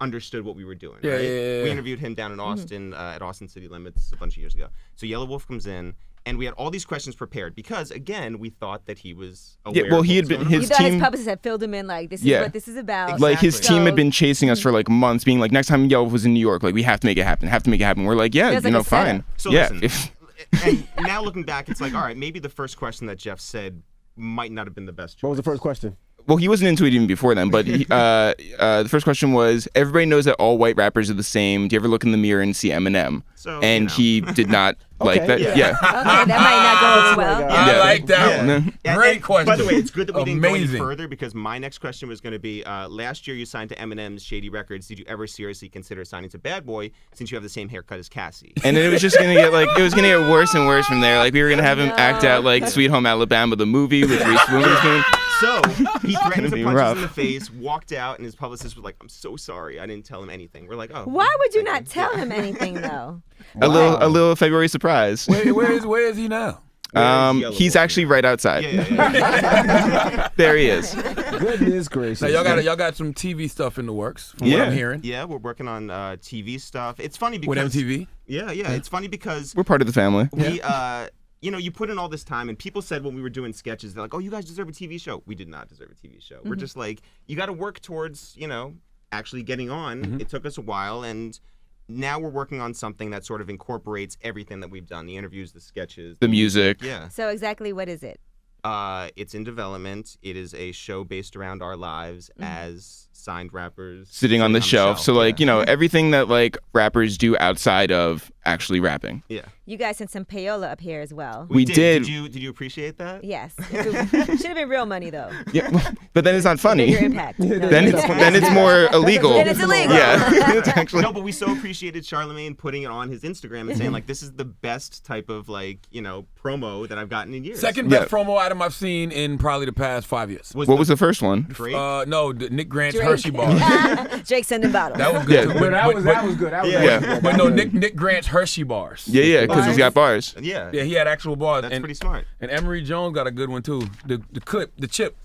understood what we were doing. Yeah, right? yeah. We interviewed him down in Austin at Austin City Limits a bunch of years ago. So Yellow Wolf comes in. And we had all these questions prepared because, again, we thought that he was aware. Yeah, well, of he what had was been going on. You his thought his team. publicist had filled him in like, this is Yeah. what this is about. Like his Exactly. team had So- been chasing us for like months, being like, next time Yellow was in New York, like we have to make it happen. Have to make it happen. We're like, yeah, Feels like a fine. setup. So yeah. listen, and now looking back, it's like, all right, maybe the first question that Jeff said might not have been the best choice. What was the first question? Well, he wasn't into it even before then, but the first question was, everybody knows that all white rappers are the same. Do you ever look in the mirror and see Eminem? So, And you know. he did not like Okay. that. Yeah. Yeah. Okay, that might not go over well. Yeah. I like that Yeah. one. And- Great and, question. By the way, it's good that we didn't go any Amazing. further because my next question was going to be, last year you signed to Eminem's Shady Records. Did you ever seriously consider signing to Bad Boy since you have the same haircut as Cassie? And then it was just gonna get worse and worse from there. Like we were gonna have him act out like Sweet Home Alabama, the movie with Reese Witherspoon. So he threatened to be punch rough. us in the face, walked out, and his publicist was like, "I'm so sorry, I didn't tell him anything." We're like, "Oh." Why would you thank not tell him anything though? A little February surprise. Where is he now? Yellow He's Wolf actually right outside. Yeah. There he is. Goodness gracious. Now y'all got some TV stuff in the works, from what Yeah. I'm hearing. Yeah, we're working on TV stuff. It's funny because With MTV. Yeah, it's funny because We're part of the family. we you put in all this time, and people said when we were doing sketches, they're like, "Oh, you guys deserve a TV show." We did not deserve a TV show. We're just like, you got to work towards, actually getting on. It took us a while, and now we're working on something that sort of incorporates everything that we've done: the interviews, the sketches, The music. Yeah, So exactly what is it? it's in development. It is a show based around our lives as signed rappers Sitting on the shelf. So like, everything that like rappers do outside of actually rapping. Yeah. You guys sent some payola up here as well. We did. Did you appreciate that? Yes. Should have been real money though. Yeah, but then it's not funny. Your impact. No, then it's more illegal. Then it's illegal. Yeah, it's actually. No, but we so appreciated Charlemagne putting it on his Instagram and saying like, this is the best type of like, promo that I've gotten in years. Second best promo item I've seen in probably the past 5 years. What was the first one? Drake? No, Nick Grant's Drake. Hershey bars. Drake sending bottles. That was good. Yeah. too. But that was good. That was Yeah. good. But no, Nick Grant's Hershey bars. Yeah, because he's got bars. Yeah. Yeah, he had actual bars. That's and, pretty smart. And Emery Jones got a good one too. The chip.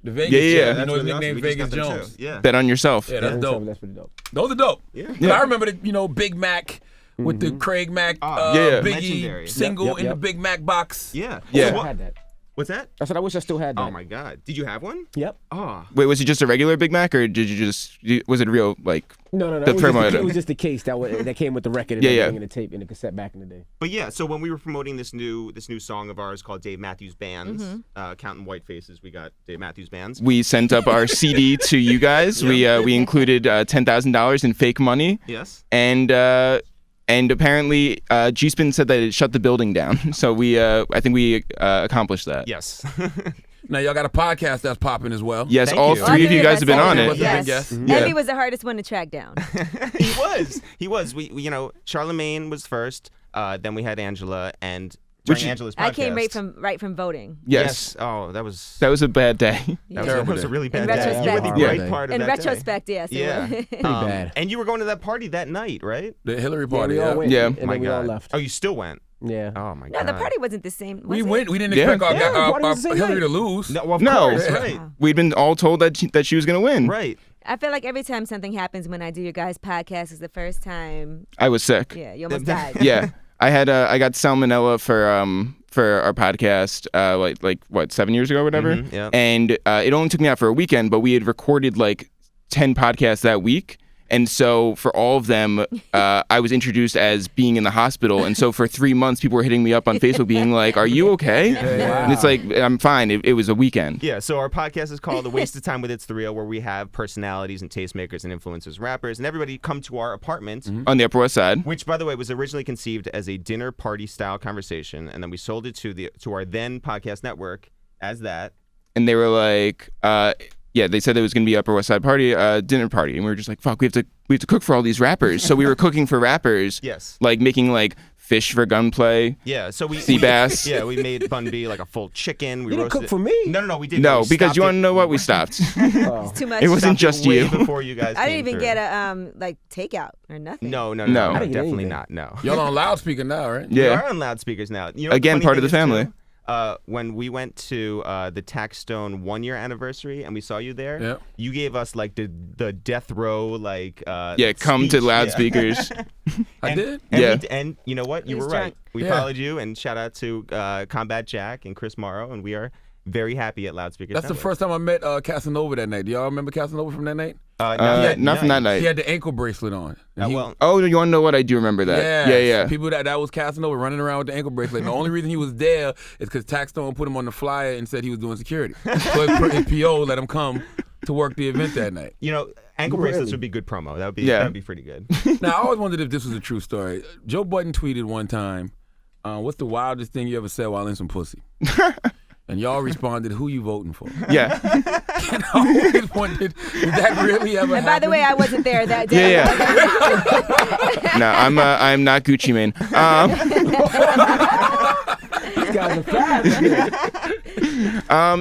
The Vegas Yeah. chip. That's You know his really awesome. nickname We just Vegas got them Jones. too. Yeah. Bet on yourself. Yeah, that's dope. That's pretty dope. Those are dope. Yeah. 'Cause I remember the Big Mac with the Craig Mac Yeah. Biggie Legendary. single Yep. in the Big Mac box. Yeah. Yeah. I had that. What's that? I said I wish I still had that. Oh my God. Did you have one? Yep. Oh. Wait, was it just a regular Big Mac, or did you just? Was it real like? No. The promo It item. was just the case that came with the record and Yeah, yeah. everything and the tape and the cassette back in the day. But yeah, so when we were promoting this new song of ours called Dave Matthews Bands, counting white faces, we got Dave Matthews Bands. We sent up our CD to you guys. We included $10,000 in fake money, Yes. and apparently G-Spin said that it shut the building down. So I think we accomplished that. Yes. Now y'all got a podcast that's popping as well. Yes, Thank all you. three of you guys have been on it. Yeah. Yes. Yeah. Envy was the hardest one to track down. He was. We Charlemagne was first. Then we had Angela, and during Angela's podcast. I came right from voting. Yes. Oh, that was a bad day. that was a really bad In day. retrospect. You were the Yeah. bright part of In that retrospect, yes. day. Yeah. It was. bad. And you were going to that party that night, right? The Hillary Yeah, party. we all went. Yeah. And My then we all God. left. Oh, you still went? Yeah. Oh my No, God. the party wasn't the same. We was went. it? We didn't Yeah. expect our, Yeah, our, party our was the same Hillary to night. lose. No, well, of No. course, That's right. We'd been all told that she was gonna win. Right. I feel like every time something happens when I do your guys' podcast is the first time. I was sick. Yeah, you almost died. Yeah. I got salmonella for our podcast like 7 years ago or whatever. Yeah. And it only took me out for a weekend, but we had recorded like 10 podcasts that week. And so for all of them, I was introduced as being in the hospital. And so for 3 months, people were hitting me up on Facebook being like, "Are you okay?" And it's like, I'm fine. It was a weekend. Yeah, so our podcast is called The Waste of Time with It's The Real, where we have personalities and tastemakers and influencers, rappers, and everybody come to our apartment, On the Upper West Side. which, by the way, was originally conceived as a dinner party style conversation, and then we sold it to our then podcast network as that. And they were like, yeah, they said there was going to be Upper West Side party, dinner party. And we were just like, fuck, we have to cook for all these rappers. So we were cooking for rappers. Yes. Like making like fish for gunplay. Yeah, so Sea bass. Yeah, we made Bun B like a full chicken. We You didn't roasted cook for me? No, we didn't. No, We because stopped you want to it- know what? We stopped. Oh. It's too much. It wasn't stopped just it way you. before you guys I came didn't even through. get a like takeout or nothing. No, No. I didn't get definitely anything. not. No. Y'all on loudspeaker now, right? We Yeah. are on loudspeakers now. You know, Again, funny part of thing the is, family. too, when we went to the Taxstone 1 year anniversary and we saw you there, Yeah. you gave us like the death row like Yeah, come to speech. Yeah. loudspeakers. I did. And Yeah. and you know what? You He were was right. drunk. We Yeah. followed you, and shout out to Combat Jack and Chris Morrow, and we are very happy at Loudspeakers. That's the first time I met Casanova that night. Do y'all remember Casanova from that night? Not from that night. He had the ankle bracelet on. And he- Well, Oh, you want to know what? I do remember that. Yes. Yeah. People that was Casanova running around with the ankle bracelet. And the only reason he was there is because Taxstone put him on the flyer and said he was doing security. So his PO let him come to work the event that night. you know, ankle Really? bracelets would be good promo. That would be Yeah. that would be pretty good. Now, I always wondered if this was a true story. Joe Budden tweeted one time, what's the wildest thing you ever said while in some pussy? And y'all responded, who you voting for? Yeah. And I always wondered, did that really ever And by the way, I wasn't there that day. Yeah. No, I'm not Gucci Mane. These guys are fast.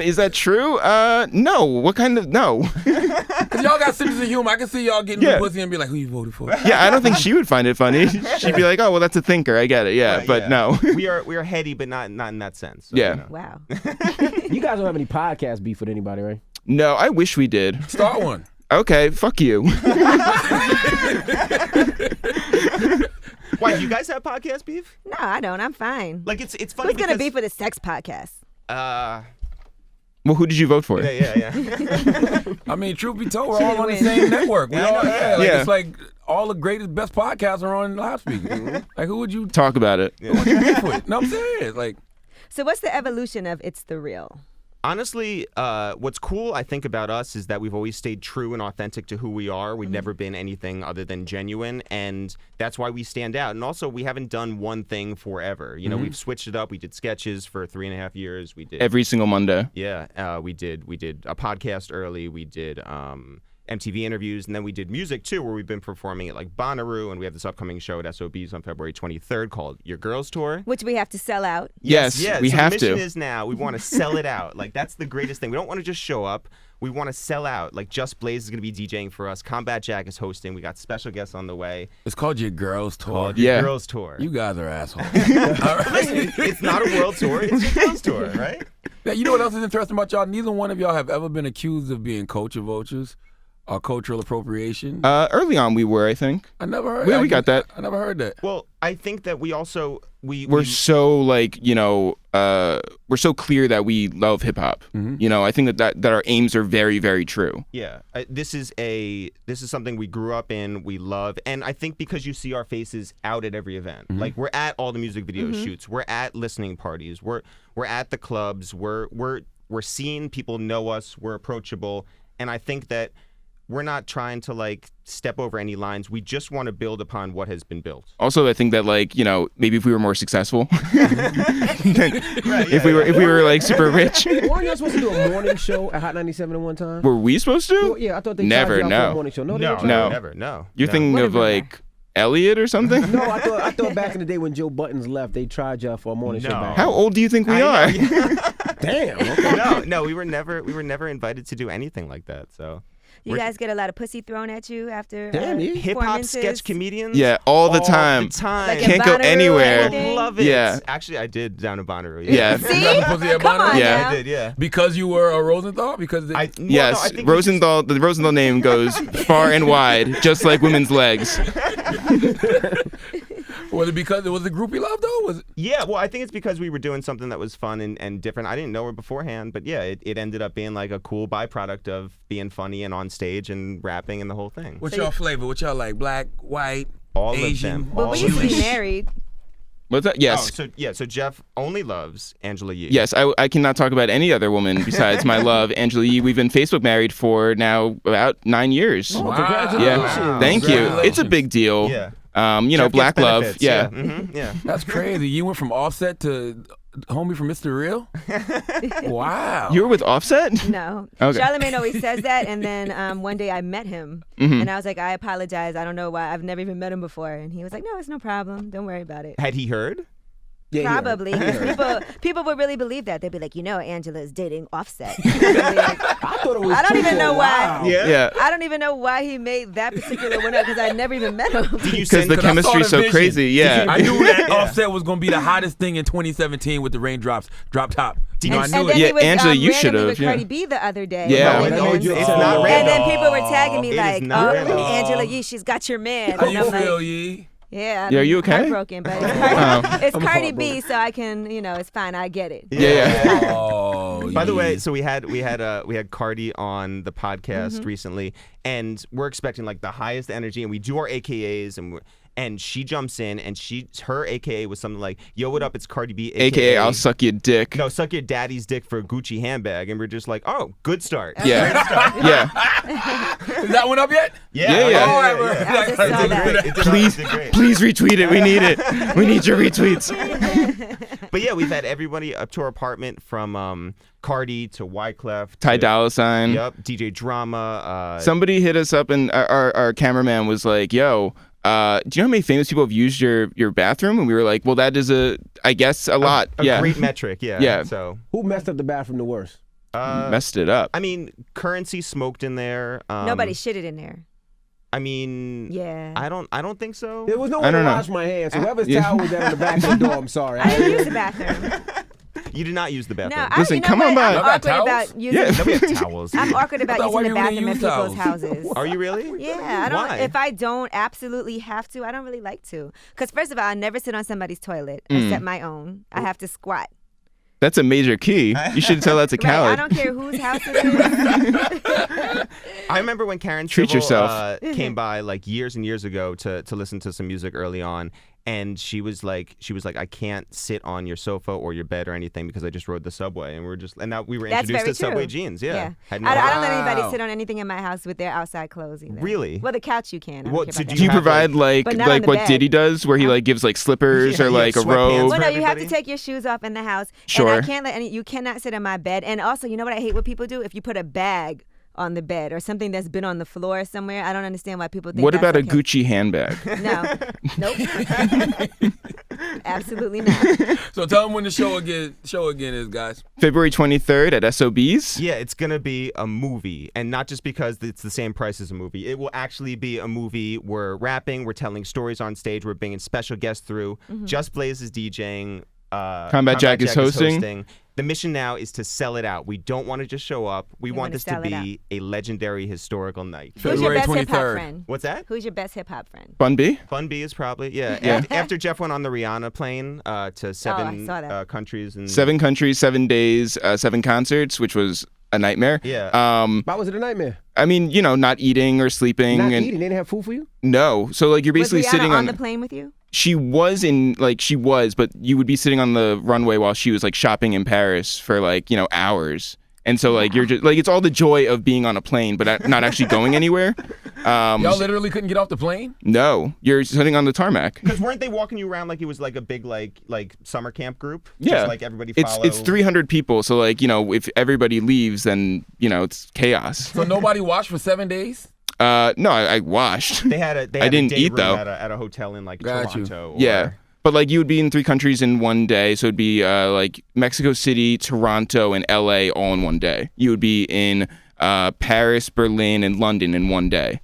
Is that true? No. What kind of no? Because y'all got sense of humor. I can see y'all getting Yeah. the pussy and be like, who you voted for? Yeah, I don't think she would find it funny. She'd be like, "Oh, well, that's a thinker. I get it." Yeah, Right, but yeah. no. we are heady, but not in that sense. So, Yeah. you know. Wow. You guys don't have any podcast beef with anybody, right? No, I wish we did. Start one. Okay, fuck you. Why do you guys have podcast beef? No, I don't. I'm fine. Like it's funny Who's gonna because, be for the sex podcast? Well, who did you vote for? yeah. I mean, truth be told, we're She all didn't on the win. same network. We all, Yeah. It's like all the greatest, best podcasts are on loudspeakers. Like, who would you Talk about it. beef with? No, I'm serious. Like, So what's the evolution of It's the Real? Honestly, what's cool, I think, about us is that we've always stayed true and authentic to who we are. We've never been anything other than genuine, and that's why we stand out. And also, we haven't done one thing forever. You know, we've switched it up. We did sketches for 3.5 years. We did Every single Monday. Yeah, we did a podcast early. We did MTV interviews, and then we did music too, where we've been performing at like Bonnaroo, and we have this upcoming show at SOBs on February 23rd called Your Girls Tour. Which we have to sell out. Yes, Yeah, we so have the mission to. is now we want to sell it out. Like that's the greatest thing. We don't want to just show up. We want to sell out. Like Just Blaze is going to be DJing for us. Combat Jack is hosting. We got special guests on the way. It's called Your Girls Tour. Called Yeah. Your Girls Tour. You guys are assholes. All right. Listen, it's not a world tour. It's Your Girls Tour, right? Now, you know what else is interesting about y'all? Neither one of y'all have ever been accused of being culture vultures or cultural appropriation. Early on, we were, I think. I never heard. We got that. I never heard that. Well, I think that we also We're so like, you know, we're so clear that we love hip hop. You know, I think that our aims are very, very true. Yeah, this is something we grew up in, we love, and I think because you see our faces out at every event, like we're at all the music video shoots, we're at listening parties, we're at the clubs, we're seeing people know us, we're approachable, and I think that we're not trying to like step over any lines. We just want to build upon what has been built. Also, I think that like, you know, maybe if we were more successful, if we were like super rich. Weren't y'all supposed to do a morning show at Hot 97 at one time? Were we supposed to? Well, yeah, I thought they Never, charged y'all for a no. morning show. No, they No, didn't charge No. never, no. You're no. thinking of like Elliot or something? No, I thought back in the day when Joe Buttons left, they tried y'all for a morning show No. back. How old do you think we are? Damn. Okay. No, we were never invited to do anything like that. So You guys get a lot of pussy thrown at you after Damn, yeah. hip hop performances? sketch comedians. Yeah, all the All time. the time. Like in Can't go Bonnaroo or anywhere. anything? Love it. Yeah. Actually, I did down in Bonnaroo. Yeah. See? You got the pussy at Come Bonnaroo? on Yeah. now. I did. Yeah. Because you were a Rosenthal? Because Well, Yes, no, I think we Rosenthal. The Rosenthal name goes far and wide, just like women's legs. was it because it was a groupie love though? Was it? Yeah, well, I think it's because we were doing something that was fun and different. I didn't know her beforehand, but yeah, it ended up being like a cool byproduct of being funny and on stage and rapping and the whole thing. What's y'all flavor? What y'all like? Black, white, All Asian? of them. But all we used to be Jewish. married. What's that? Yes. So Jeff only loves Angela Yee. Yes, I cannot talk about any other woman besides my love, Angela Yee. We've been Facebook married for now about 9 years. Oh, Wow. congratulations. Yeah, thank you. It's a big deal. Yeah. You know, Jeff black gets love. benefits, Yeah. Yeah. That's crazy. You went from Offset to homie from Mr. Real? Wow. You were with Offset? No. Okay. Charlamagne always says that, and then one day I met him, and I was like, I apologize. I don't know why. I've never even met him before. And he was like, no, it's no problem. Don't worry about it. Had he heard? Yeah, Probably. 'Cause people would really believe that. They'd be like, you know, Angela is dating Offset. I'd be like, I thought it was I don't true even for a know why. while. Yeah. I don't even know why he made that particular one up because I never even met him. Did you Because send the chemistry's so vision. crazy. Yeah. I knew that Offset was going to be the hottest thing in 2017 with the Raindrops drop top. You know, I And knew then it. Yeah, he was Angela, you randomly should've, with yeah. Cardi B the other day. Yeah. No, That no, made it's you not all- random. And then people were tagging me It is like, not oh, random. Angela Yee, she's got your man. How And you I'm feel, like, Yee? yeah, Yeah, are you okay? heartbroken, but it's Cardi B, so I can, it's fine. I get it. Yeah. Oh, By the way, Yee. so we had Cardi on the podcast recently, and we're expecting like the highest energy, and we do our AKAs, and she jumps in, and her AKA was something like, "Yo, what up? It's Cardi B, AKA I'll suck your dick. No, suck your daddy's dick for a Gucci handbag," and we're just like, "Oh, good start." Yeah. Yeah. Is that one up yet? Yeah, yeah. All right, I just saw that. Please retweet it. We need it. We need your retweets. But yeah, we've had everybody up to our apartment from Cardi to Wyclef. Ty Dolla $ign. Yep, DJ Drama. Somebody hit us up, and our cameraman was like, "Yo, do you know how many famous people have used your bathroom?" And we were like, "Well, that is I guess a lot." a Yeah. great metric, yeah. Yeah. So Who messed up the bathroom the worst? Messed it up. I mean, Currency smoked in there. Nobody shitted in there. I mean, Yeah. I don't think so. There was no I way to don't know. wash my hands. So whoever's Yeah. towel was there in the back of the door, I'm sorry. I didn't use the bathroom. You did not use the No, bathroom. Listen, you know come what? on by. I'm Y'all got awkward towels? about using. Yeah. No, we have towels. I'm awkward about I thought, why using the you wouldn't bathroom in use people's towels? houses. Are you really? Yeah, I don't. Why? If I don't absolutely have to, I don't really like to. Because first of all, I never sit on somebody's toilet except my own. I have to squat. That's a major key. You should tell that to Right, I Khaled. don't care whose house it is. I remember when Karen Treat Civil, yourself. came by like years and years ago to listen to some music early on, And she was like, I can't sit on your sofa or your bed or anything because I just rode the subway, and now we were That's introduced very to subway true. jeans. Yeah, I Had no don't idea. let anybody Wow. sit on anything in my house with their outside clothes either. Really? Well, the couch you can. I don't What, care so about do that. Do you have, provide like But not on the what bed. Diddy does, where he like gives like slippers Yeah, or yeah, like a sweatpants robe? Well, for no, you have to everybody? take your shoes off in the house. Sure. And I can't let you cannot sit on my bed. And also, you know what I hate what people do? If you put a bag on the bed or something that's been on the floor somewhere, I don't understand why people think What that's about a okay. Gucci handbag? No. Nope. Absolutely not. So tell them when the show again is, guys. February 23rd at SOB's. Yeah, it's gonna be a movie, and not just because it's the same price as a movie. It will actually be a movie. We're rapping, we're telling stories on stage, we're bringing special guests through. Just Blaze is DJing. Combat Jack is hosting. The mission now is to sell it out. We don't want to just show up. We You want wanna this to sell it be a legendary historical night. Who's your February best hip hop 23rd. friend? What's that? Who's your best hip hop friend? Bun B? Fun B is probably Yeah. After Jeff went on the Rihanna plane to seven saw that. countries and 7 countries, 7 days, 7 concerts, which was a nightmare. Yeah. Why was it a nightmare? I mean, not eating or sleeping. Not and eating. They didn't have food for you? No. So like you're basically Was Rihanna sitting on the plane with you? She was, but you would be sitting on the runway while she was like shopping in Paris for like, hours. And so like you're just like, it's all the joy of being on a plane, but not actually going anywhere. Y'all literally couldn't get off the plane? No, you're sitting on the tarmac. Because weren't they walking you around like it was like a big like summer camp group? Yeah. Just like everybody follow. It's 300 people. So like, if everybody leaves, then, it's chaos. So nobody watched for 7 days? No, I washed. They had a didn't day eat, room though. at a hotel in like Got you. Toronto. Yeah. or- But like you would be in 3 countries in one day. So it'd be like Mexico City, Toronto, and LA all in one day. You would be in Paris, Berlin, and London in one day.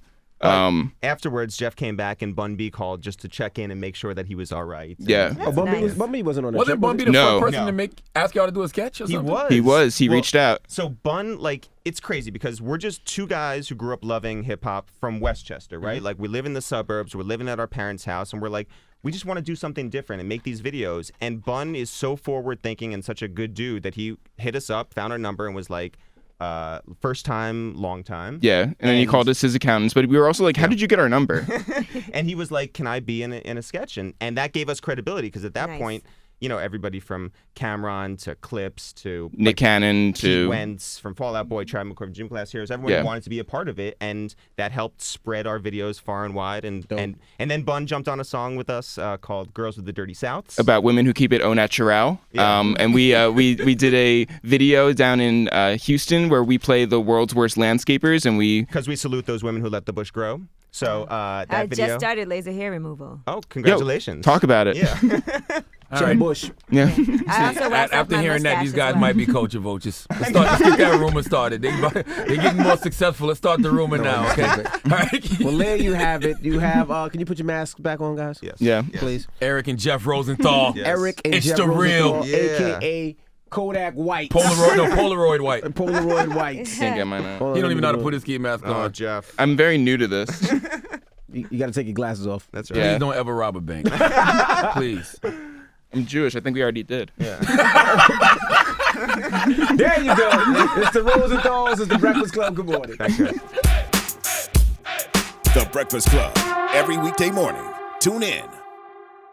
Afterwards, Jeff came back and Bun B called just to check in and make sure that he was all right. Yeah. Oh, Bun B nice. wasn't on that Wasn't trip, Bun was B he? the No. first person No. to ask y'all to do a sketch or He something? was. He was. He Well, reached out. So Bun, it's crazy because we're just 2 guys who grew up loving hip hop from Westchester, right? Like we live in the suburbs, we're living at our parents' house, and we're like, we just want to do something different and make these videos. And Bun is so forward thinking and such a good dude that he hit us up, found our number, and was like, first time, long time. Yeah. And then he called us his accountants. But we were also like, how did you get our number? And he was like, can I be in a sketch? And that gave us credibility because at that Nice. point, everybody from Cameron to Clips to Nick Cannon Pete to. Wentz from Fall Out Boy, Tribe Called Gym Class Heroes. Everyone Yeah. wanted to be a part of it, and that helped spread our videos far and wide. And then Bun jumped on a song with us called "Girls with the Dirty Souths." About women who keep it au naturel. Yeah. And we did a video down in Houston where we play the world's worst landscapers, and we. because we salute those women who let the bush grow. So that I video. just started laser hair removal. Oh, congratulations! Talk about it. Yeah. Chad Bush. Yeah. I also waxed off After my hearing that, mustache these as guys well. might be culture vultures. Let's get that rumor started. They're getting more successful. Let's start the rumor now, okay? All right. Well, there you have it. You have. Can you put your mask back on, guys? Yes. Yeah. Yes. Please. Eric and Jeff Rosenthal. Yes. Eric and It's Jeff the real. Rosenthal, Yeah. a.k.a. Kodak White. Polaroid white. Polaroid White. Can't get mine out. He don't even know how to put his ski mask Oh, on. Jeff. I'm very new to this. You got to take your glasses off. That's right. Yeah. Please don't ever rob a bank. Please. I'm Jewish. I think we already did. There you go. It's the Rosenthals. It's the Breakfast Club. Good morning. Thanks, guys. The Breakfast Club. Every weekday morning. Tune in.